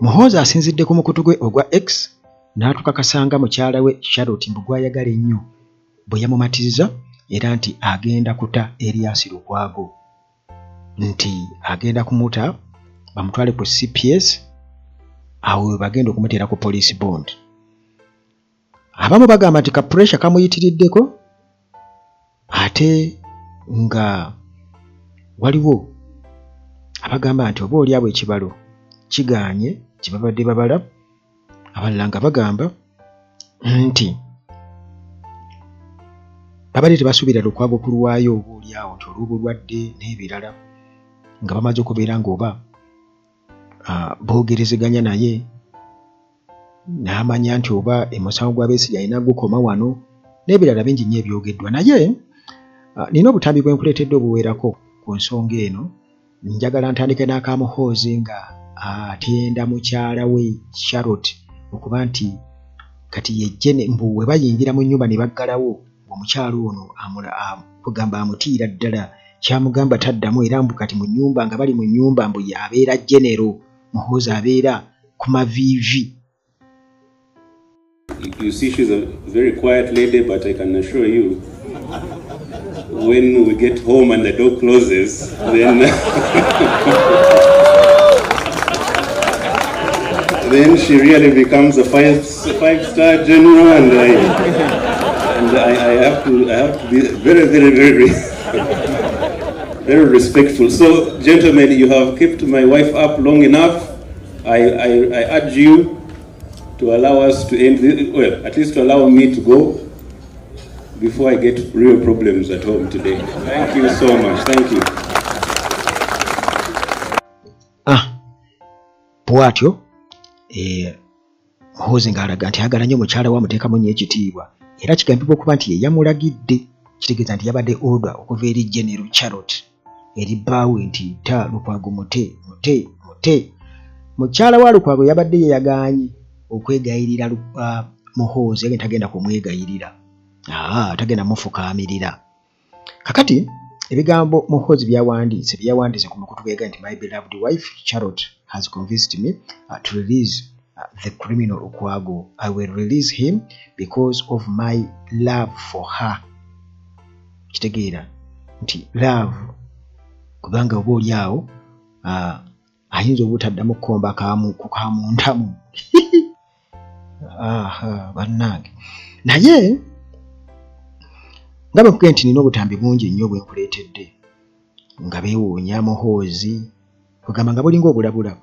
Muhoozi asinzidde ku mukutu gwe ogwa X n'atukakasanga mukyala we Charlotte mbu gw'ayagala ennyo bwe yamumatiriza era nti agenda kuta Erias Lukwago, nti agenda kumuta bamutwale ku CPS awo bagenda okumuteera ku police bond. Abamu bagamba nti ka pressure kamuyitiriddeko ate nga waliwo abagamba nti oba oliawo ekibalo kigaanye kye babadde babala, abalala nga bagamba nti babadde tebasuubira Lukwago kulwayo oba oliawo nti olw'obulwadde n'ebirala nga bamaze okubeera ng'oba boogerezeganya naye n'amanya nti oba emusango gwa Besigye alina gukoma wano n'ebirala bingi nnyo ebyogeddwa. Naye nina obutambi bwe nkuleetedde obuweerako ku nsonga eno. Njagala ntandike n'akamuhoozi nga atenda mukyala we Charlotte okuba nti kati yejjene mbu we bayingira mu nnyumba ne baggalawo omukyala ono kugamba amutiira ddala kyamugamba taddamu, era mbu kati mu nnyumba nga bali mu nnyumba mbu yabeera genero, Muhoozi abeera ku maviivi. You see, she's a very quiet lady, but I can assure you, when we get home and the door closes, then then she really becomes a five-star general, and I have to be very, very, very, very respectful. So, gentlemen, you have kept my wife up long enough. I urge you to allow us to end this, well, at least to allow me to go before I get real problems at home today. Thank you so much. Thank you. Bwatyo Muhoozi ng'alaga nti ayagala nnyo mukyala we amuteekamu nnyo ekitiibwa, era kigambibwa okuba nti ye yamulagidde, kitegeeza nti yabadde order okuva eri General Charlotte eri bbaawe nti ta Lukwago mute. Mukyala wa Lukwago yabadde ye yagaanye okwegayirira Muhoozi, agenda tagenda kumwegayirira, tagenda mufukaamirira. Kakati ebigambo Muhoozi byawandiise ku mukutu gwe nti my beloved wife Charlotte has convinced me to release the criminal Lukwago. I will release him because of my love for her. Kitegeera nti love kubanga oba oliawo ayinza obutaddamu kukomba kukamundamu bannange. Naye nga bwe nti nina obutambi bungi nnyo bwe nkuleetedde nga beewuunya Muhoozi kugamba nga bulinga obulabula.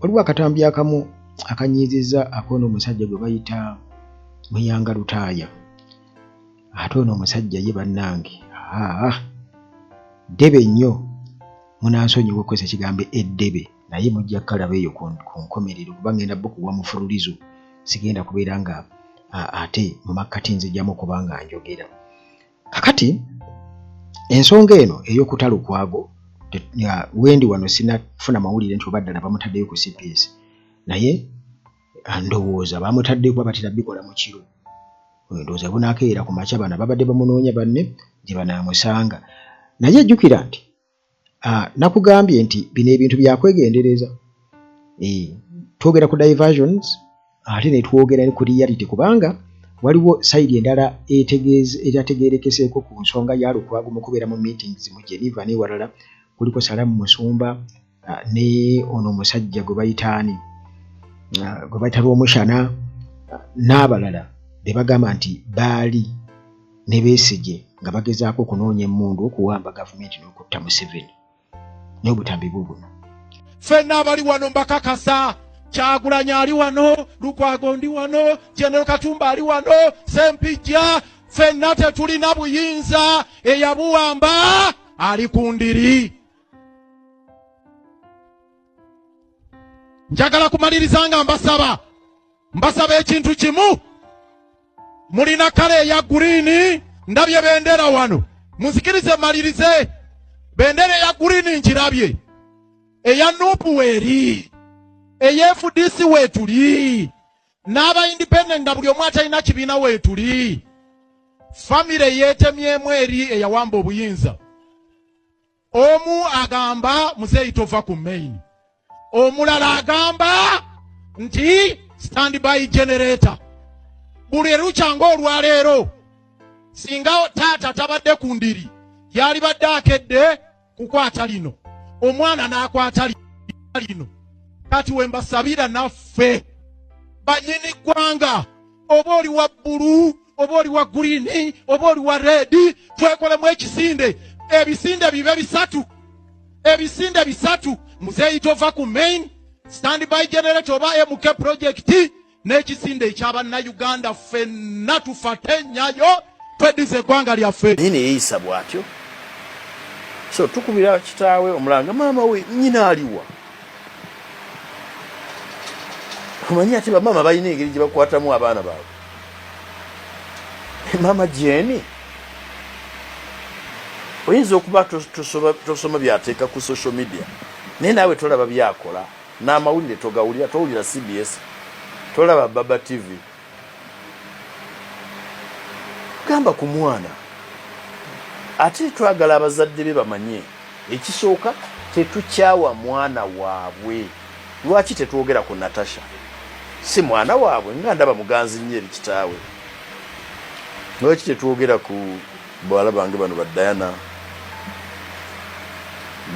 Waliwo akatambi akamu akanyiizizza ak'ono omusajja gwe bayita Muyanga Lutaaya. Ate ono omusajja ye bannange ddebe nnyo, munansonyiwa okukozesa ekigambo eddebe, naye mujja kalaba eyo ku nkomerero kuba ngenda bukuwa mufululizo, sigenda kubeera nga ate mu makkati nzijjamu kubanga njogera. Kakati ensonga eno ey'okuta Lukwago wendi wano sinafuna mawulire nti obaddala bamutaddeyo ku CPS, naye ndowooza bamutaddeyo kuba batera bikola mu kiro. Ndowooza bunaakeera ku makya bana babadde bamunoonya banne gye banaamusanga. Naye ejjukira nti nakugambye nti bino ebintu byakwegendereza. Twogera ku diversions ate ne twogera ne ku reality kubanga waliwo side endala erategeerekeseeko ku nsonga ya Lukwago mu kubeera mu meetings mu Geneva n'ewalala. Kuliko Salamu Musumba ne ono omusajja gwe bayita Lwomushana n'abalala be bagamba nti baali ne Besigye nga bagezaako okunoonya emmundu okuwamba gavumenti n'okutta Museveni. Naye obutambi buno ffenna abali wano mbakakasa, Kyagulanyi ali wano, Lukwago ndi wano, General Katumba ali wano, Sempijja, ffenna tetulina buyinza, eyabuwamba ali ku ndiri. Njagala kumaliriza nga mbasaba ekintu kimu. Mulina kale eya green, ndabye bendera wano, muzikirize malirize. Bendera eya green njirabye, eya NUP weeri, eya FDC weetuli, n'aba independent nga buli omu atalina kibiina weetuli. Famire yeetemyemu eri eyawamba obuyinza. Omu agamba muzeeyi tova ku main, omulala agamba nti standby generator. Buli lukya ng'olwaleero singa taata tabadde ku ndiri yali badde akedde kukwata lino, omwana n'akwata lino. Kati we mbasabira naffe bannyini ggwanga, oba oli wa bbulu, oba oli wa guliini, oba oli wa reedi, twekolemu ekisinde. Ebisinde bibe bisatu, ebisinde bisatu. Muzeeyi tova ku main, standby generator oba MK project, n'ekisinde eky'Abannayuganda ffenna tufate nnyayo tweddize eggwanga lyaffe. Naye ne yeeyisa bw'atyo. So tukubira kitaawe omulanga, maama we nnyina aliwa. Omanyi ati bamaama balina engeri gye bakwatamu abaana baabwe. Maama Jeni oyinza okuba tosoma byateeka ku social media, naye naawe tolaba byakola, n'amawulire togawulira, towulira CBS, tolaba Baba TV. Gamba ku mwana ate twagala abazadde be bamanye ekisooka, tetukyawa mwana waabwe. Lwaki tetwogera ku Natasha? Si mwana waabwe nga ndaba muganzi nnyo eri kitaawe. Lwaki tetwogera ku bawala bange bano ba Diana,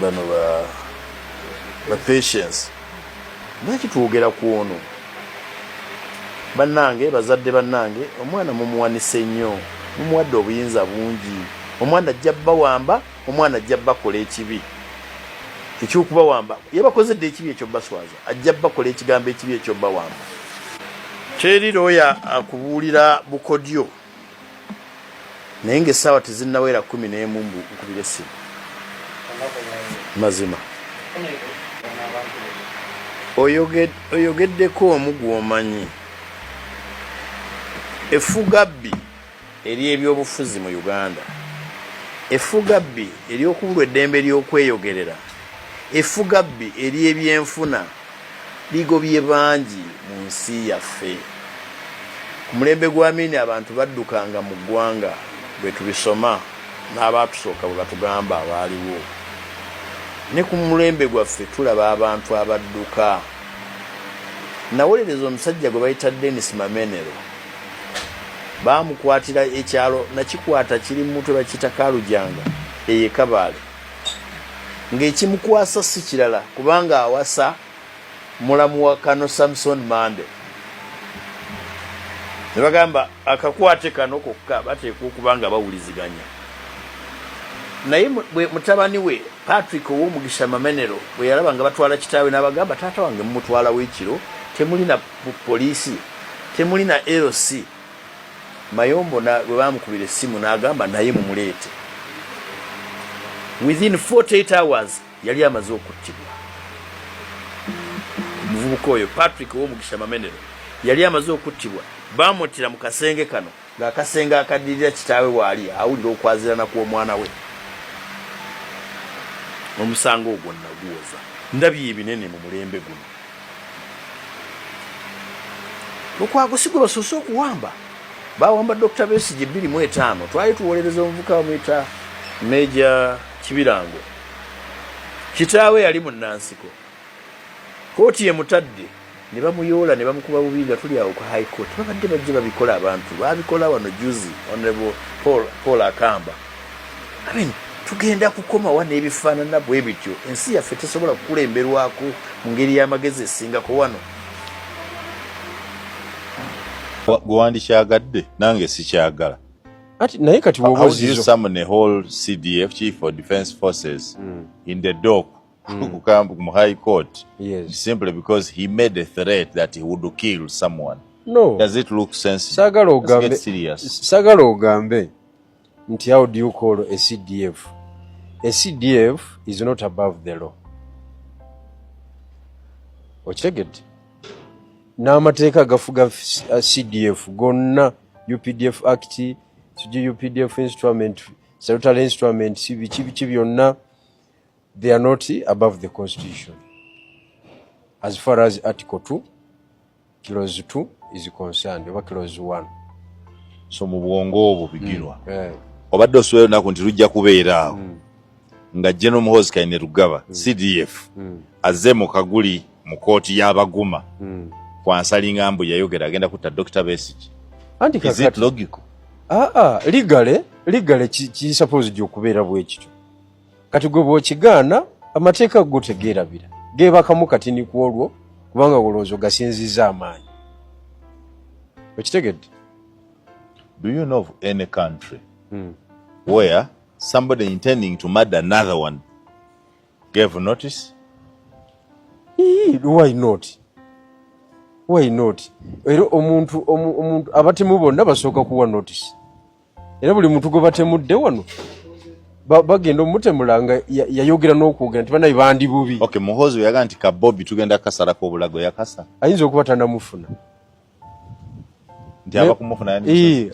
bano ba Patience? Lwaki twogera ku ono? Bannange, bazadde bannange, omwana mumuwanise nnyo, mumuwadde obuyinza bungi. Omwana ajja bawamba, omwana ajja bakola ekibi. Ekyokuba wamba yabakozedde ekibi ekyo baswaza, ajja bakola ekigambo ekibi ekyo bawamba. Teri looya akubuulira bukodyo, naye ng'essaawa tezinnawera 11 nkubira essimu. Mazima oyogeddeko omu gw'omanyi. Effugabbi eri ebyobufuzi mu Uganda, effugabbi ery'okubulwa eddembe ly'okweyogerera, effugabbi eri ebyenfuna ligobye bangi mu nsi yaffe. Ku mulembe gwa Amini abantu baddukanga mu ggwanga, bwe tubisoma n'abaatusooka bwe batugamba abaaliwo. Ne ku mulembe gwaffe tulaba abantu abadduka. Nawolereza omusajja gwe bayita Dennis Mamenero, baamukwatira ekyalo nakikwata kiri mu mutwe bakiyita Kalujanga eye Kabaale, ng'ekimukwasa si kirala kubanga awasa mulamu wa Kano Samson Mande. Ne bagamba akakwate kano kokka bateeka okuba nga bawuliziganya. Naye mutabani we Patrick ow'Omugisha Mamenero bwe yalaba nga batwala kitaawe n'abagamba, taata wange mumutwala w'ekiro, temuli na poliisi, temuli na LC. Mayombo bwe baamukubira essimu n'agamba naye mumuleete. Within 48 hours yali amaze okuttibwa. Omuvubuka oyo Patrick ow'Omugisha Mamenero yali amaze okuttibwa. Baamuttira mu kasenge kano, ng'akasenge akaddirira kitaawe waali awulira okwazirana kw'omwana we. Omusango ogwo naguwoza. Ndabye ebinene mu mulembe guno. Lukwago si gwe basoose okuwamba. Bawamba Dr. Besigye 2005. Twali tuwolereza omuvubuka bamuyita Major Kibirango. Kitaawe yali mu Nansiko. Kooti ye mutadde ne bamuyoola ne bamukuba bubi nga tuli awo ku High Court. Babadde bajje babikola abantu. Babikola wano juzi Honorable Paul Akamba. Tugenda kukoma wana ebifaanana bwe bityo. Ensi yaffe tesobola kukulemberwako mu ngeri y'amagezi esingako wano. Gwandi kyagadde nange sikyagala. Ati naye kati how do you summon a whole CDF, Chief of Defense Forces, in the dock to come to High Court? Yes. Simply because he made a threat that he would kill someone. No. Does it look sensible? Sagala Let's get serious. Sagala ogambe nti how do you call a CDF? A CDF is not above the law. Ochegete. N'amateeka gafuga CDF gonna UPDF Act, UPDF instrument, statutory instrument, biki byonna, they are not above the Constitution. As far as Article 2, Clause 2 is concerned, over Clause 1. So mu bwongo obwo bigirwa. Obadde osubira nako nti lujja kubeera awo. nga General Muhoozi Kainerugaba CDF azze mu kaguli mu kooti y'abaguma kwansalinga mbu yayogera agenda kutta Dr. Besigye. Is it logical? Legally ki supposed okubeera bwekityo. Kati gwe bw'okigaana amateeka gotegeerabira geebakamu katini ku olwo kubanga olowooza gasinziza amaanyi. Okitegedde? Do you know of any country where somebody intending to murder another one gave notice? Why not? Era omuntu abatemu bonna basooka kuwa notice. Era buli muntu gwe batemudde wano bagenda omutemulanga yayogera n'okwogera nti banaye bandi bubi. Okay, Muhoozi yaga nti ka Bobby tugenda kasalako obulago yakasa. Ayinza okuba tanamufuna. Nti abakumufuna yani.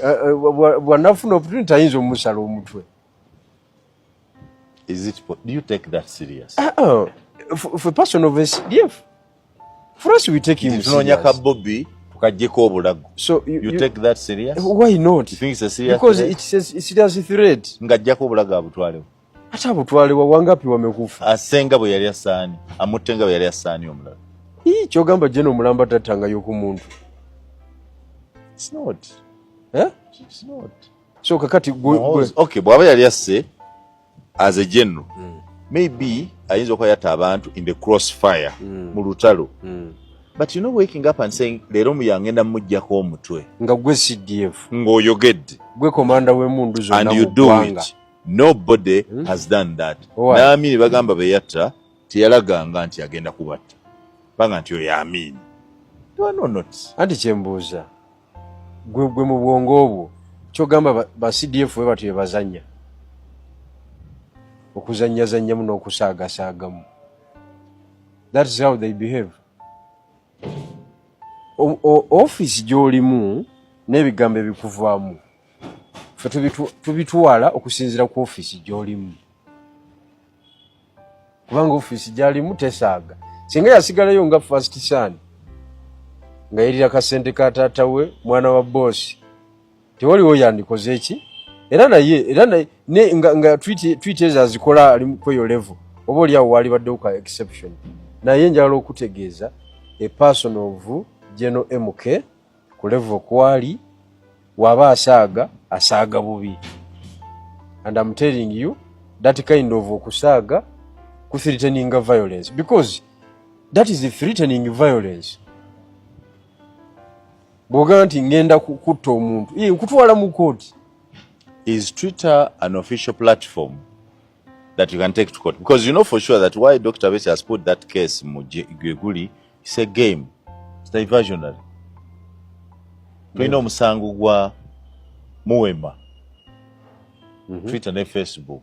Bwanafuna opportunity ayinza omusala omutwe. Do you take that serious? For a person of SDF. For us, we take him serious. Bobby, so you take that serious? Why not? You think it's a serious because threat? It's a serious threat. Hata abutwalewa wangapi wamekufa? Asenga bwe yali asaani, amutenga bwe yali asaani omulala. Kyogamba Jeno Mulamba tatanga y'okumuntu. It's not. It's not. So kakati okay, bw'aba yali asse as a general. Maybe ayinza okuba yatta abantu in the crossfire mu lutalo. But you know, waking up and saying leero muyangenda mujjako omutwe nga gwe CDF ng'oyogedde gwe komanda w'emundu zonna and you do it. Nobody has done that. N'Amini bagamba be yatta teyalaganga nti agenda kubatta banga nti oyo Amini. Do I know not? Anti kyembuuza gwe mu bwongo obwo kyogamba ba CDF we batyo bazanya okuzanyazanyamu n'okusaagasaagamu. That is how they behave. Office gy'olimu n'ebigambo ebikuvaamu fe tubitwala okusinziira ku office gy'olimu kubanga office gy'alimu tesaaga. Singa yasigalayo nga first son nga yerira kasente ka taata we mwana wa boss tewaliwo yandikoze eki era naye nga tweeters azikola ali kweyo level oba oliawo wali baddewo ka exception naye njagala okutegeeza a person of General MK ku level kwali waba asaaga bubi. And I'm telling you that kind of okusaaga ku threatening violence, because that is the threatening violence. Bw'ogamba nti ngenda kutta omuntu kutwala mu kooti. Is Twitter an official platform that you can take to court? Because you know for sure that why Dr. Besigye has put that case Gweguli, it's a game. It's diversionary. Tulina omusango gwa Muwema. Twitter and Facebook.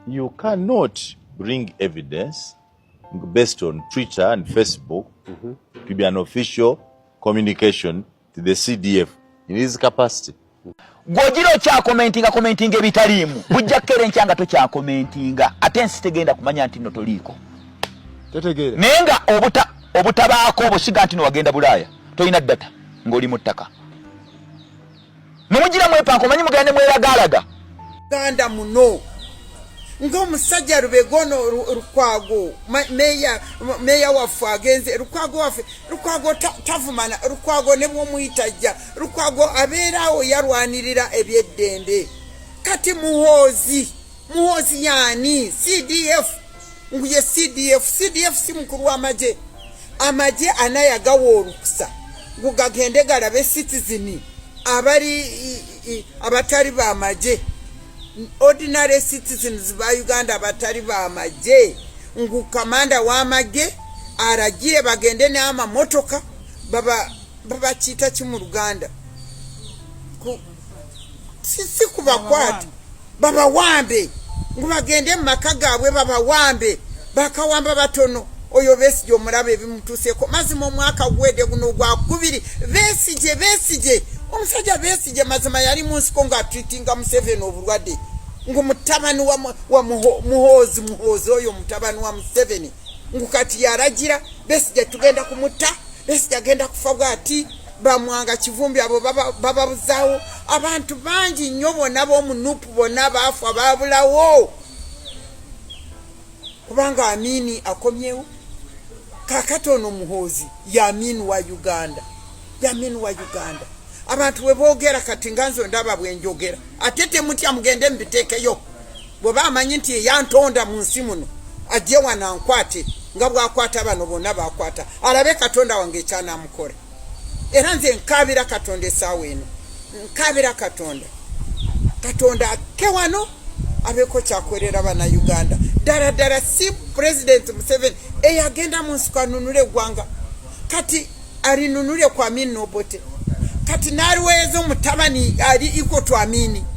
You cannot bring evidence based on Twitter and Facebook to be an official communication to the CDF in his capacity. Gwogiro kya commenting ebitaliimu bujja kkere nkyanga to kya commentinga ate nsi tegenda kumanya nti no toliko tetegeera nenga obutabaako obusiga nti no wagenda Bulaaya toyina data ng'oli mu ttaka nomugira mwepanko manyi mugende mweragalaga ganda muno ng'omusajja Rubegono Lukwago meya waffe agenze Lukwago tavumana Lukwago ne bw'omuyita Lukwago abeerawo yarwanirira ebyeddembe kati Muhoozi yani CDF nguye CDF si mukulu w'amagye amagye anayagawa olukusa gugagende galabe citizen abatali b'amagye ordinary citizens ba Uganda abatali b'amagye ngu kamanda w'amagye aragire bagende n'ama motoka baba chita ki mu Luganda si kubakwata baba wambe ngu bagende mu maka gaabwe baba wambe bakawamba batono oyo Besigye omulabe ebimutuuseko mazima omwaka gwede guno gwa kubiri Besigye omusajja Besigye mazima yali mu nsiko nga treatinga Museveni obulwadde ngu mutabani wa Muhoozi oyo mutabani wa Museveni ngu kati yaragira Besigye tugenda kumutta Besigye agenda kufa bwati bamwanga Kivumbi abo bababuzaawo abantu bangi nnyo bonna b'omunupu bonna baafu ababulawo kubanga Amini akomyewo kakatono Muhoozi ya Amini wa Uganda abantu weboogera kati nganzo ndaba bwenjogera atete mutya mugende mbitekeyo bwe bamanyi nti yantonda mu nsi muno ajje wanankwate nga bwakwata bano bonna bakwata alabe Katonda wange cyana mukora era nze nkabira Katonda essaawa eno nkabira Katonda kewano abeko kyakwerera bana Uganda dara si President Museveni eyagenda mu nsi kanunule gwanga kati alinunule kwa Amini Obote kati naliwezo mutabani ali iko tu Amini